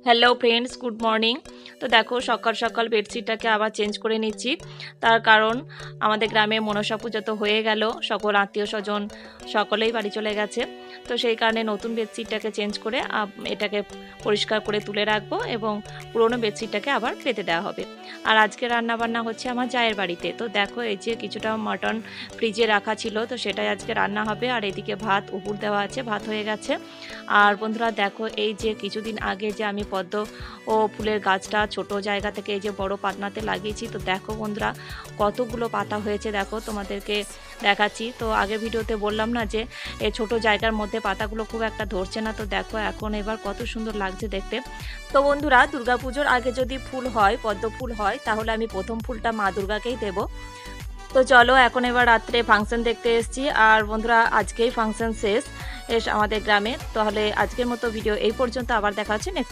Hello friends, good morning. তো দেখো সকাল সকাল বেডশিটটাকে আবার চেঞ্জ করে নিচ্ছি। তার কারণ আমাদের গ্রামে মনসা পুজো তো হয়ে গেল, সকল আত্মীয় স্বজন সকলেই বাড়ি চলে গেছে। তো সেই কারণে নতুন বেডশিটটাকে চেঞ্জ করে এটাকে পরিষ্কার করে তুলে রাখবো এবং পুরনো বেডশিটটাকে আবার পেতে দেওয়া হবে। আর আজকে রান্নাবান্না হচ্ছে আমার জায়ের বাড়িতে। তো দেখো এই যে কিছুটা মাটন ফ্রিজে রাখা ছিল, তো সেটাই আজকে রান্না হবে। আর এদিকে ভাত উপর দেওয়া আছে, ভাত হয়ে গেছে। আর বন্ধুরা দেখো, এই যে কিছুদিন আগে যে আমি পদ্ম ও ফুলের গাছটা ছোট জায়গা থেকে এই যে বড় পাতনাতে লাগিয়েছি, তো দেখো বন্ধুরা কতগুলো পাতা হয়েছে, দেখো তোমাদেরকে দেখাচ্ছি। তো আগে ভিডিওতে বললাম না যে এই ছোট জায়গার মধ্যে পাতাগুলো খুব একটা ধরছে না, তো দেখো এখন এবার কত সুন্দর লাগছে দেখতে। তো বন্ধুরা, দুর্গাপুজোর আগে যদি ফুল হয়, পদ্ম ফুল হয়, তাহলে আমি প্রথম ফুলটা মা দুর্গাকেই দেব। তো চলো এখন এবার রাত্রে ফাংশন দেখতে এসেছি। আর বন্ধুরা আজকেই ফাংশন শেষ আমাদের গ্রামে। তাহলে আজকের মতো ভিডিও এই পর্যন্ত, আবার দেখা হচ্ছে নেক্সট।